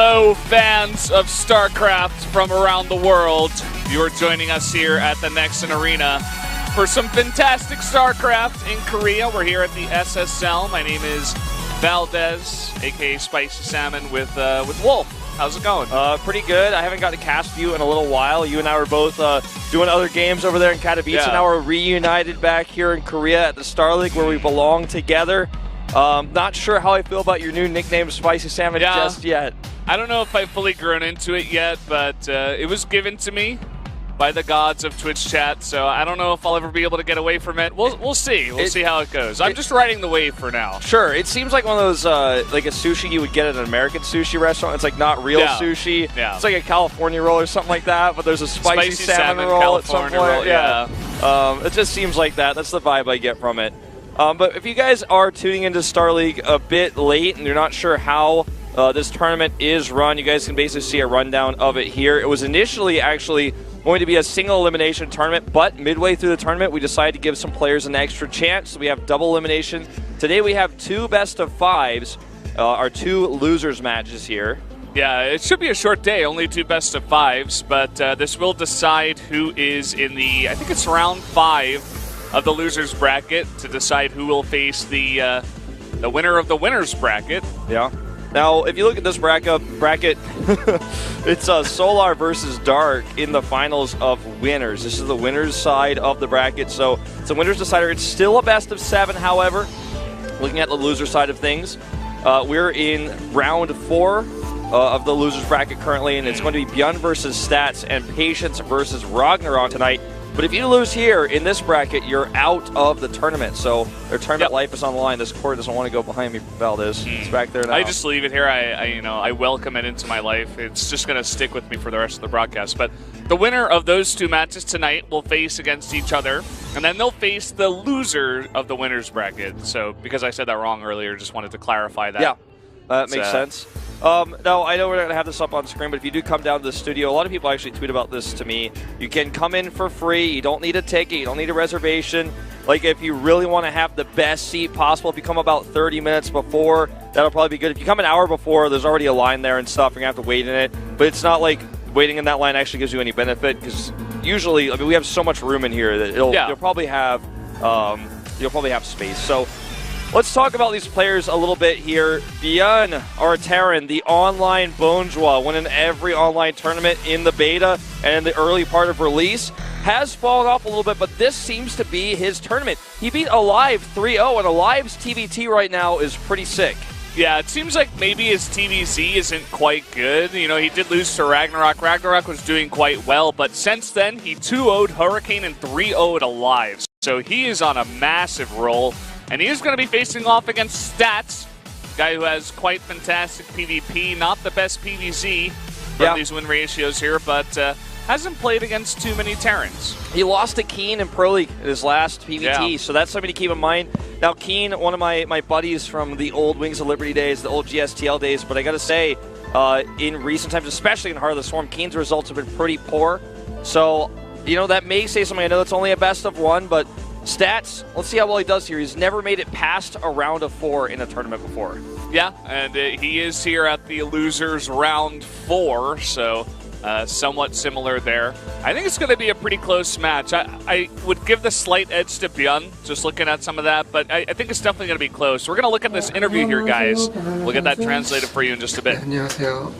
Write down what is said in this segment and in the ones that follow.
Hello, fans of StarCraft from around the world. You're joining us here at the Nexon Arena for some fantastic StarCraft in Korea. We're here at the SSL. My name is Valdez, aka Spicy Salmon, with Wolf. How's it going? Pretty good. I haven't got to cast you in a little while. You and I were both doing other games over there in Katowice, and now we're reunited back here in Korea at the StarLeague where we belong together. Not sure how I feel about your new nickname, Spicy Salmon, just yet. I don't know if I've fully grown into it yet, but it was given to me by the gods of Twitch chat, so I don't know if I'll ever be able to get away from it. We'll see. We'll see how it goes. I'm just riding the wave for now. Sure. It seems like one of those, like a sushi you would get at an American sushi restaurant. It's like not real sushi. Yeah. It's like a California roll or something like that, but there's a spicy salmon roll California at some point. Roll, yeah. It just seems like that. That's the vibe I get from it. But if you guys are tuning into StarLeague a bit late and you're not sure how this tournament is run, you guys can basically see a rundown of it here. It was initially actually going to be a single elimination tournament, but midway through the tournament, we decided to give some players an extra chance. So we have double elimination. Today we have two best of fives, our two losers matches here. Yeah, it should be a short day, only two best of fives, but this will decide who is in the, I think it's round 5 of the losers bracket to decide who will face the winner of the winners bracket. Yeah. Now, if you look at this bracket, it's Solar versus Dark in the finals of winners. This is the winners side of the bracket, so it's a winners decider. It's still a best of 7, however. Looking at the loser side of things, we're in round 4 of the losers bracket currently, and it's going to be ByuN versus Stats and Patience versus Ragnarok tonight. But if you lose here in this bracket, you're out of the tournament. So their tournament life is on the line. This court doesn't want to go behind me, Valdez. It's back there now. I just leave it here. I welcome it into my life. It's just going to stick with me for the rest of the broadcast. But the winner of those two matches tonight will face against each other, and then they'll face the loser of the winners bracket. So because I said that wrong earlier, just wanted to clarify that. Yeah, that makes sense. Now, I know we're not going to have this up on screen, but if you do come down to the studio, a lot of people actually tweet about this to me. You can come in for free. You don't need a ticket. You don't need a reservation. Like, if you really want to have the best seat possible, if you come about 30 minutes before, that'll probably be good. If you come an hour before, there's already a line there and stuff. You're going to have to wait in it. But it's not like waiting in that line actually gives you any benefit, because usually, I mean, we have so much room in here that you'll probably have space. So let's talk about these players a little bit here. ByuN, our Terran, the online Bonjour, winning every online tournament in the beta and in the early part of release, has fallen off a little bit, but this seems to be his tournament. He beat Alive 3-0, and Alive's TVT right now is pretty sick. Yeah, it seems like maybe his TVZ isn't quite good. You know, he did lose to Ragnarok. Ragnarok was doing quite well, but since then, he 2-0'd Hurricane and 3-0'd Alive. So he is on a massive roll. And he is going to be facing off against Stats, a guy who has quite fantastic PvP, not the best PvZ from these win ratios here, but hasn't played against too many Terrans. He lost to Keen in Pro League in his last PvT, so that's something to keep in mind. Now, Keen, one of my buddies from the old Wings of Liberty days, the old GSTL days, but I got to say, in recent times, especially in Heart of the Swarm, Keen's results have been pretty poor. So, you know, that may say something. I know it's only a best of 1, but Stats, let's see how well he does here. He's never made it past a round of 4 in a tournament before. Yeah, and he is here at the losers round 4, so somewhat similar there. I think it's going to be a pretty close match. I would give the slight edge to ByuN, just looking at some of that, but I think it's definitely going to be close. We're going to look at this interview here, guys. We'll get that translated for you in just a bit. 안녕하세요.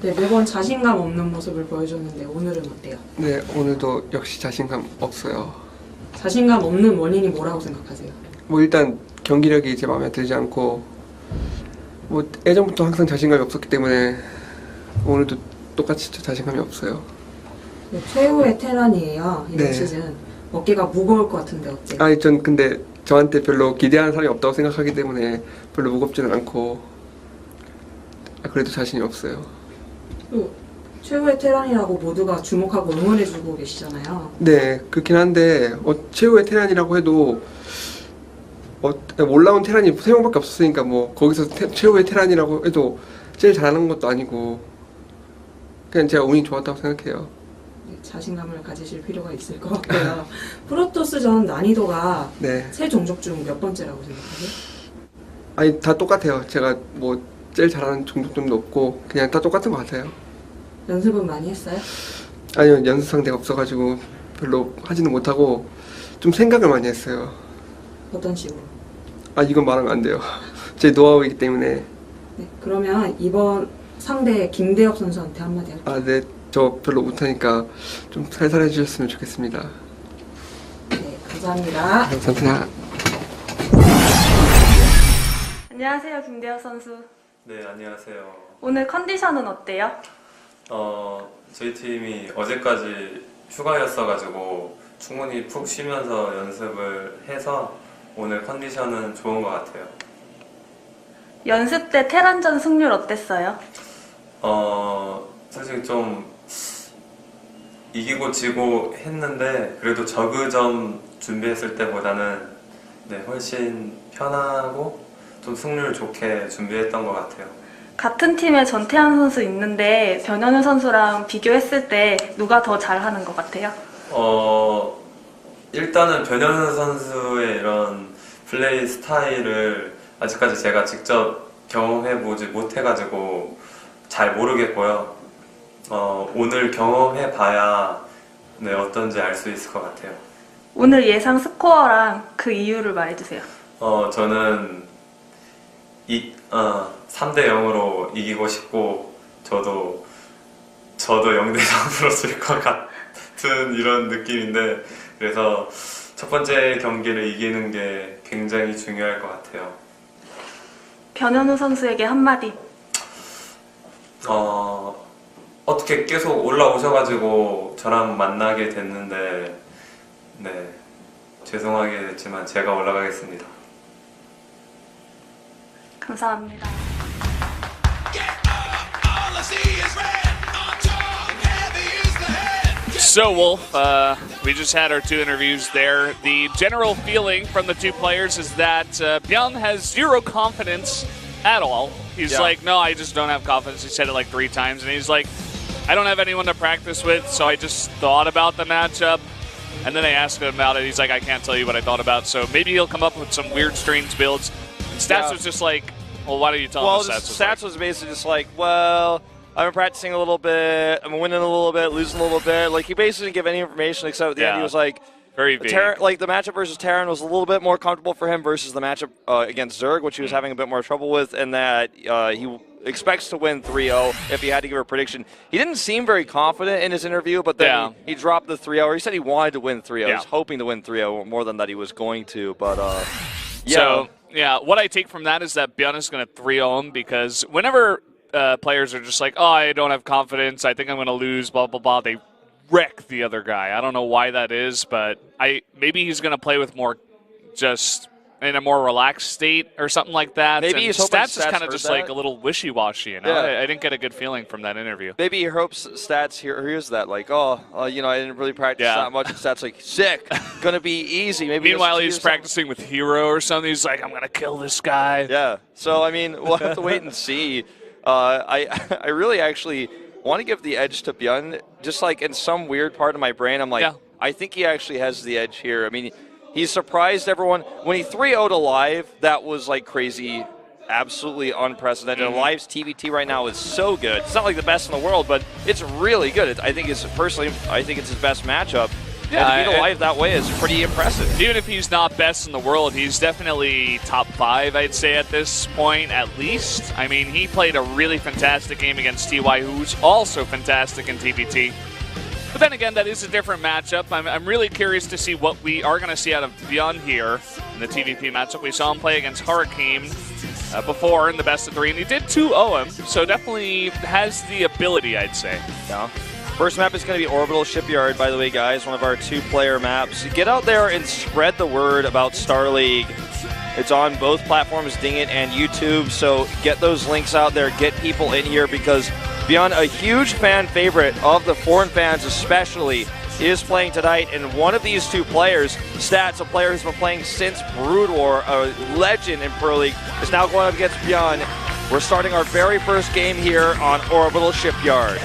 네, 매번 자신감 없는 모습을 보여줬는데 오늘은 어때요? 네, 오늘도 역시 자신감 없어요. 자신감 없는 원인이 뭐라고 생각하세요? 뭐 일단 경기력이 이제 마음에 들지 않고 뭐 예전부터 항상 자신감이 없었기 때문에 오늘도 똑같이 자신감이 없어요. 네, 최후의 테란이에요, 이번 시즌. 어깨가 무거울 것 같은데 어때요? 아니, 전 근데 저한테 별로 기대하는 사람이 없다고 생각하기 때문에 별로 무겁지는 않고 그래도 자신이 없어요. 최후의 테란이라고 모두가 주목하고 응원해주고 계시잖아요. 네, 그렇긴 한데 최후의 테란이라고 해도 올라온 테란이 3명밖에 없었으니까 뭐 거기서 최후의 테란이라고 해도 제일 잘하는 것도 아니고 그냥 제가 운이 좋았다고 생각해요. 네, 자신감을 가지실 필요가 있을 것 같고요. 프로토스전 난이도가 세 종족 중 몇 번째라고 생각하세요? 아니, 다 똑같아요. 제가 뭐 제일 잘하는 종족점도 없고 그냥 다 똑같은 것 같아요. 연습은 많이 했어요? 아니요, 연습 상대가 없어가지고 별로 하지는 못하고 좀 생각을 많이 했어요. 어떤 식으로? 아, 이건 말하면 안 돼요. 제 노하우이기 때문에. 네, 그러면 이번 상대 김대엽 선수한테 한마디 할게요. 아, 네, 저 별로 못하니까 좀 살살 해주셨으면 좋겠습니다. 네, 감사합니다. 감사합니다. 안녕하세요, 김대엽 선수. 네, 안녕하세요. 오늘 컨디션은 어때요? 저희 팀이 어제까지 휴가였어가지고 충분히 푹 쉬면서 연습을 해서 오늘 컨디션은 좋은 것 같아요. 연습 때 테란전 승률 어땠어요? 사실 좀 이기고 지고 했는데 그래도 저그전 준비했을 때보다는 네, 훨씬 편하고 좀 승률 좋게 준비했던 것 같아요. 같은 팀에 전태환 선수 있는데 변현우 선수랑 비교했을 때 누가 더 잘하는 것 같아요? 일단은 변현우 선수의 이런 플레이 스타일을 아직까지 제가 직접 경험해보지 못해가지고 잘 모르겠고요. 오늘 경험해봐야 네, 어떤지 알 수 있을 것 같아요. 오늘 예상 스코어랑 그 이유를 말해주세요. 저는 3대 0으로 이기고 싶고 저도 0대 3으로 질 것 같은 이런 느낌인데 그래서 첫 번째 경기를 이기는 게 굉장히 중요할 것 같아요. 변현우 선수에게 한마디. 어떻게 계속 올라오셔가지고 저랑 만나게 됐는데 네, 죄송하게 됐지만 제가 올라가겠습니다. 감사합니다. So, Wolf, we just had our two interviews there. The general feeling from the two players is that ByuN has zero confidence at all. He's like, no, I just don't have confidence. He said it like 3 times, and he's like, I don't have anyone to practice with, so I just thought about the matchup. And then they asked him about it. He's like, I can't tell you what I thought about. So maybe he'll come up with some weird, strange builds. And Stats was just like, well, why don't you tell him Stats? Stats was basically just like, well, I've been practicing a little bit, I'm winning a little bit, losing a little bit. Like, he basically didn't give any information except at the end he was like, very vague. like, the matchup versus Terran was a little bit more comfortable for him versus the matchup against Zerg, which he was having a bit more trouble with, and that he expects to win 3-0 if he had to give a prediction. He didn't seem very confident in his interview, but then he dropped the 3-0. Or he said he wanted to win 3-0. He was hoping to win 3-0 more than that he was going to, but So, yeah, what I take from that is that ByuN is going to 3-0 him because whenever players are just like, oh, I don't have confidence, I think I'm going to lose, blah, blah, blah, they wreck the other guy. I don't know why that is, but maybe he's going to play with more just in a more relaxed state or something like that. Maybe he's hoping Stats is kind of just like a little wishy-washy, you know? I didn't get a good feeling from that interview. Maybe he hopes Stats hears that, like, you know, I didn't really practice that much. And Stats like, sick, gonna be easy. Maybe meanwhile, he's practicing with Hero or something. He's like, I'm gonna kill this guy. Yeah. So I mean, we'll have to wait and see. I really actually want to give the edge to ByuN. Just like in some weird part of my brain, I'm like, I think he actually has the edge here. I mean, he surprised everyone. When he 3-0'd Alive, that was like crazy, absolutely unprecedented. Alive's TVT right now is so good. It's not like the best in the world, but it's really good. I think it's his best matchup. Yeah, and to beat Alive that way is pretty impressive. Even if he's not best in the world, he's definitely top 5, I'd say, at this point, at least. I mean, he played a really fantastic game against TY, who's also fantastic in TVT. But then again, that is a different matchup. I'm really curious to see what we are going to see out of ByuN here in the TVP matchup. We saw him play against Hurricane before in the best of 3, and he did 2-0 him, so definitely has the ability, I'd say. Yeah. First map is going to be Orbital Shipyard, by the way, guys, one of our 2-player maps. Get out there and spread the word about StarLeague. It's on both platforms, Ding It and YouTube, so get those links out there, get people in here, because ByuN, a huge fan favorite of the foreign fans especially, is playing tonight, and one of these 2 players, Stats, a player who's been playing since Brood War, a legend in Pro League, is now going up against ByuN. We're starting our very first game here on Orbital Shipyard.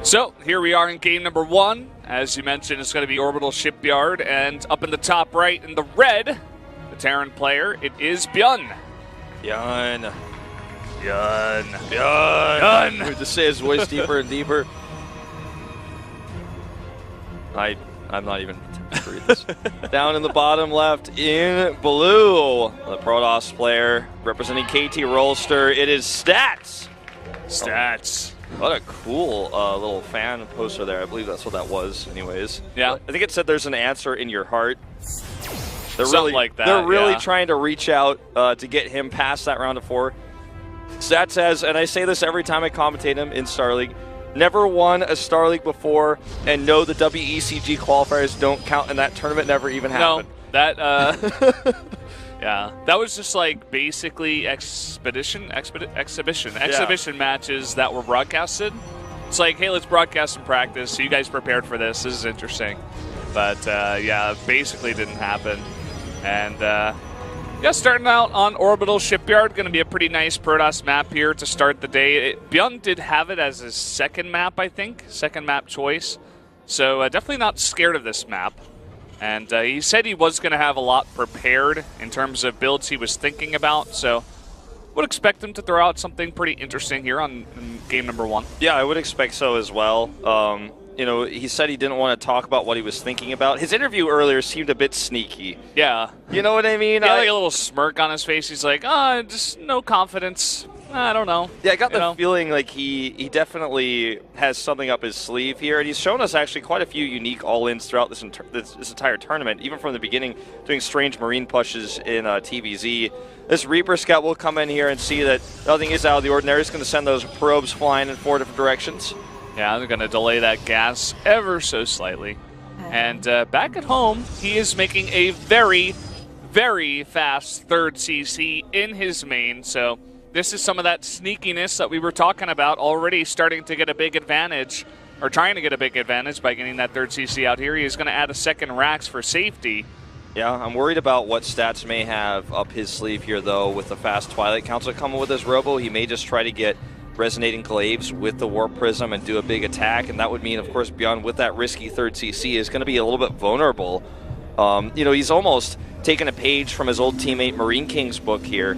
So here we are in game number 1. As you mentioned, it's going to be Orbital Shipyard, and up in the top right in the red, the Terran player, it is ByuN. ByuN. ByuN. ByuN. We just say his voice deeper and deeper. I'm not even attempting to read this. Down in the bottom left in blue, the Protoss player representing KT Rolster. It is Stats. Stats. What a cool little fan poster there. I believe that's what that was anyways. Yeah. I think it said there's an answer in your heart. They're Something really, like that, They're really yeah. trying to reach out to get him past that round of 4. Stats says, and I say this every time I commentate him in StarLeague, never won a StarLeague before, and no, the WECG qualifiers don't count, and that tournament never even happened. No, that, yeah, that was just like basically exhibition matches that were broadcasted. It's like, hey, let's broadcast some practice. So you guys prepared for this. This is interesting. But, yeah, basically didn't happen. And, yeah, starting out on Orbital Shipyard, going to be a pretty nice Protoss map here to start the day. ByuN did have it as his second map, I think, second map choice. So definitely not scared of this map. And he said he was going to have a lot prepared in terms of builds he was thinking about. So would expect him to throw out something pretty interesting here in game number 1. Yeah, I would expect so as well. You know, he said he didn't want to talk about what he was thinking about. His interview earlier seemed a bit sneaky. Yeah. You know what I mean? He had like a little smirk on his face. He's like, oh, just no confidence. I don't know. Yeah, I got the feeling like he definitely has something up his sleeve here, and he's shown us actually quite a few unique all-ins throughout this entire tournament, even from the beginning, doing strange marine pushes in TVZ. This Reaper Scout will come in here and see that nothing is out of the ordinary. He's going to send those probes flying in 4 different directions. Yeah, they're going to delay that gas ever so slightly. And back at home, he is making a very, very fast third CC in his main. So this is some of that sneakiness that we were talking about, already starting to get a big advantage, or trying to get a big advantage by getting that third CC out here. He's going to add a second Rax for safety. Yeah, I'm worried about what Stats may have up his sleeve here, though, with the fast Twilight Council coming with his Robo. He may just try to get Resonating Glaives with the Warp Prism and do a big attack, and that would mean, of course, ByuN with that risky third CC is going to be a little bit vulnerable. You know, he's almost taken a page from his old teammate Marine King's book here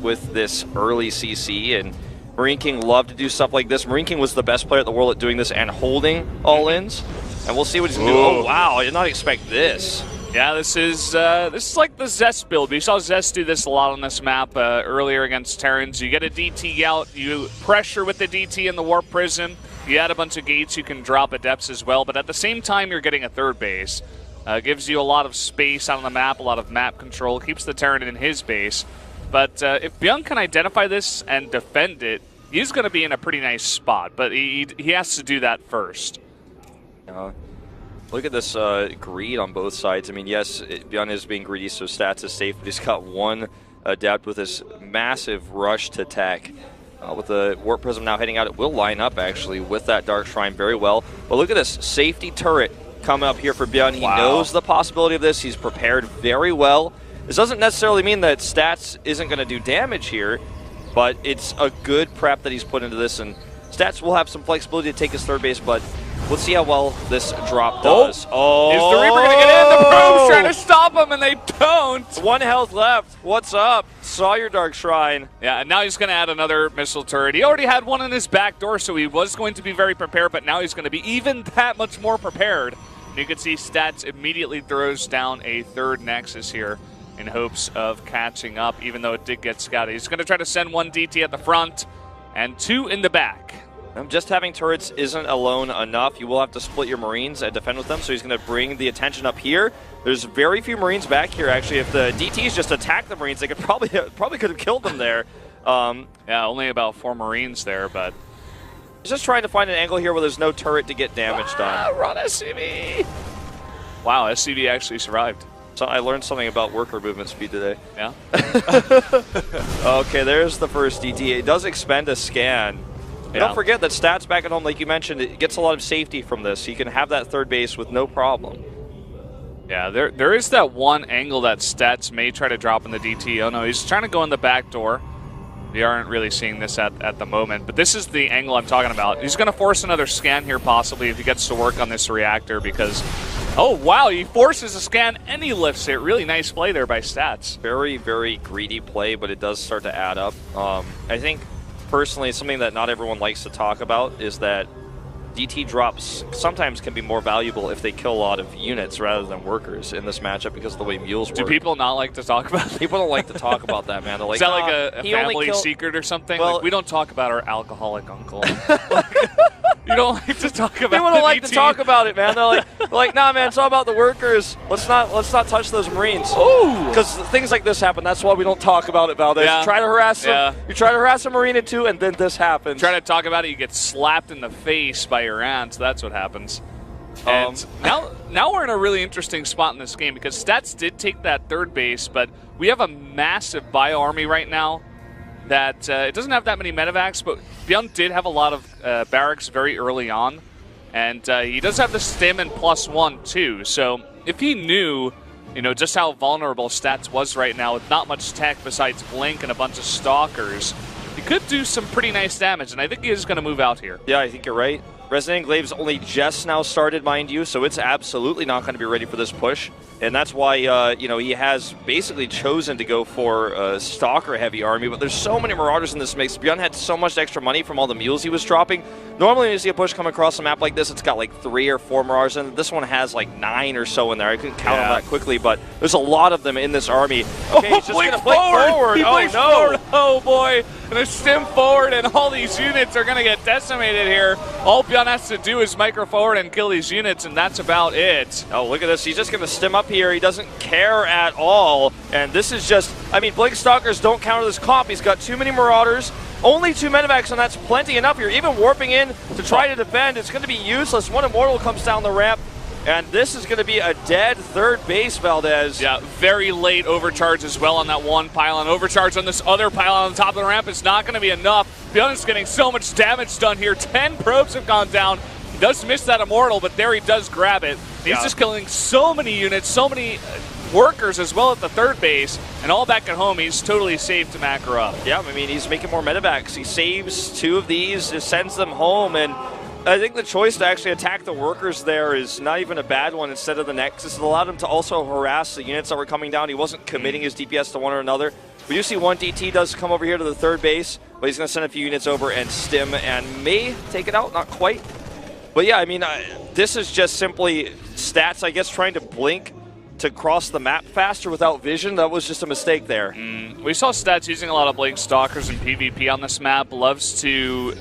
with this early CC, and Marine King loved to do stuff like this. Marine King was the best player at the world at doing this and holding all-ins, and we'll see what he's going to do. Oh, wow, I did not expect this. Yeah, this is like the Zest build. We saw Zest do this a lot on this map earlier against Terrans. You get a DT out, you pressure with the DT in the Warp Prism, you add a bunch of gates, you can drop at depths as well, but at the same time you're getting a third base. Gives you a lot of space on the map, a lot of map control, keeps the Terran in his base. But if ByuN can identify this and defend it, he's going to be in a pretty nice spot, but he has to do that first. Look at this greed on both sides. I mean, yes, ByuN is being greedy, so Stats is safe, but he's got one adept with this massive rush to tech. With the Warp Prism now heading out, it will line up, actually, with that Dark Shrine very well. But look at this safety turret coming up here for ByuN. He knows the possibility of this. He's prepared very well. This doesn't necessarily mean that Stats isn't going to do damage here, but it's a good prep that he's put into this, and Stats will have some flexibility to take his third base, but let's see how well this drop does. Oh! Is the Reaper going to get in? The probe's trying to stop him, and they don't! 1 health left. What's up? Saw your Dark Shrine. Yeah, and now he's going to add another missile turret. He already had one in his back door, so he was going to be very prepared, but now he's going to be even that much more prepared. And you can see Stats immediately throws down a third Nexus here in hopes of catching up, even though it did get scouted. He's going to try to send 1 DT at the front and 2 in the back. Just having turrets isn't alone enough. You will have to split your Marines and defend with them, so he's going to bring the attention up here. There's very few Marines back here, actually. If the DTs just attack the Marines, they could probably could have killed them there. Yeah, only about 4 Marines there, but he's just trying to find an angle here where there's no turret to get damage done. Run SCV! Wow, SCV actually survived. So I learned something about worker movement speed today. Yeah. Okay, there's the first DT. It does expend a scan. Yeah. Don't forget that Stats back at home, like you mentioned, it gets a lot of safety from this. You can have that third base with no problem. Yeah, there is that one angle that Stats may try to drop in the DT. Oh no, he's trying to go in the back door. We aren't really seeing this at the moment, but this is the angle I'm talking about. He's going to force another scan here possibly if he gets to work on this reactor because, oh wow, he forces a scan and he lifts it. Really nice play there by Stats. Very, very greedy play, but it does start to add up. I think, personally, something that not everyone likes to talk about is that DT drops sometimes can be more valuable if they kill a lot of units rather than workers in this matchup because of the way mules work. Do people not like to talk about that? People don't like to talk about that, man. They're like, is that like a family secret or something? Well, like, we don't talk about our alcoholic uncle. You don't like to talk about people don't like to talk about it, man. They're like, nah, man, it's all about the workers. Let's not touch those Marines. Ooh, because things like this happen. That's why we don't talk about it, Valdez. Yeah. You try to harass them. You try to harass a Marine or two, and then this happens. Try to talk about it, you get slapped in the face by your aunt. That's what happens. And now we're in a really interesting spot in this game because Stats did take that third base, but we have a massive bio army right now that it doesn't have that many medevacs, but ByuN did have a lot of barracks very early on, and he does have the stim and +1 too. So if he knew, just how vulnerable Stats was right now with not much tech besides Blink and a bunch of Stalkers, he could do some pretty nice damage, and I think he is going to move out here. Yeah, I think you're right. Resident Enclave's only just now started, mind you, so it's absolutely not going to be ready for this push. And that's why, he has basically chosen to go for a Stalker-heavy army, but there's so many Marauders in this mix. ByuN had so much extra money from all the mules he was dropping. Normally when you see a push come across a map like this, it's got like 3 or 4 Marauders in it. This one has like 9 or so in there. I couldn't count them that quickly, but there's a lot of them in this army. Okay, he's just going to blink forward. He Oh, no. forward. Oh, boy. And a stim forward, and all these units are going to get decimated here. All ByuN has to do is micro forward and kill these units, and that's about it. Oh, look at this. He's just going to stim up here. He doesn't care at all. And this is just, Blink Stalkers don't counter this comp. He's got too many Marauders. Only 2 medevacs, and that's plenty enough here. Even warping in to try to defend, it's going to be useless. One Immortal comes down the ramp, and this is going to be a dead third base, Valdez. Yeah, very late overcharge as well on that one pylon. Overcharge on this other pylon on the top of the ramp is not going to be enough. ByuN is getting so much damage done here. 10 probes have gone down. He does miss that Immortal, but there he does grab it. He's just killing so many units, so many workers as well at the third base, and all back at home, he's totally safe to macro up. Yeah, he's making more medevacs. He saves 2 of these, just sends them home, and I think the choice to actually attack the workers there is not even a bad one instead of the Nexus. It allowed him to also harass the units that were coming down. He wasn't committing his DPS to one or another. We do see one DT does come over here to the third base, but he's going to send a few units over and stim and may take it out, not quite. But yeah, this is just simply Stats, I guess, trying to blink to cross the map faster without vision. That was just a mistake there. We saw Stats using a lot of Blink Stalkers in PvP on this map. Loves to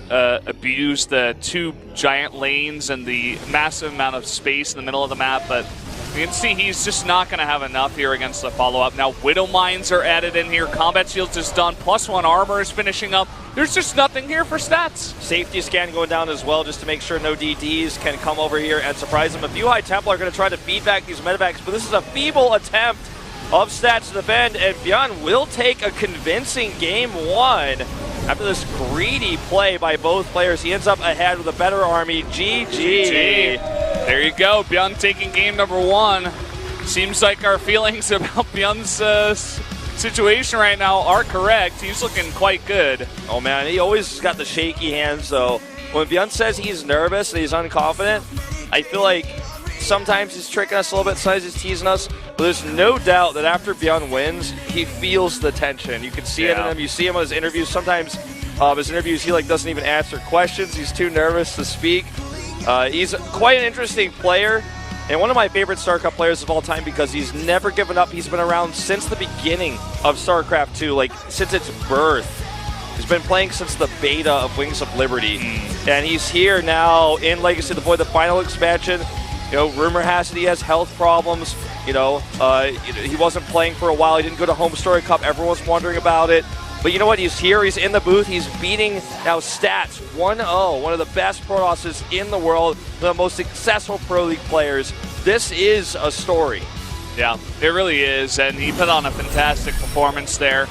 abuse the 2 giant lanes and the massive amount of space in the middle of the map, but you can see he's just not going to have enough here against the follow-up. Now Widow Mines are added in here. Combat Shields is done. +1 armor is finishing up. There's just nothing here for Stats. Safety scan going down as well just to make sure no DDs can come over here and surprise him. A few High Templar are going to try to feed back these medevacs, but this is a feeble attempt of Stats to defend, and ByuN will take a convincing game 1. After this greedy play by both players, he ends up ahead with a better army. GG. There you go, ByuN taking game number 1. Seems like our feelings about ByuN's situation right now are correct. He's looking quite good. Oh man, he always got the shaky hands though. When ByuN says he's nervous and he's unconfident, I feel like sometimes he's tricking us a little bit, sometimes he's teasing us, but there's no doubt that after ByuN wins, he feels the tension. You can see it in him. You see him in his interviews. Sometimes his interviews, he doesn't even answer questions. He's too nervous to speak. He's quite an interesting player and one of my favorite StarCraft players of all time because he's never given up. He's been around since the beginning of StarCraft 2, like since its birth. He's been playing since the beta of Wings of Liberty, and he's here now in Legacy of the Void, the final expansion. Rumor has it he has health problems. He wasn't playing for a while. He didn't go to Home Story Cup. Everyone's wondering about it. But you know what? He's here. He's in the booth. He's beating now Stats 1-0, one of the best Protosses in the world, the most successful Pro League players. This is a story. Yeah, it really is, and he put on a fantastic performance there.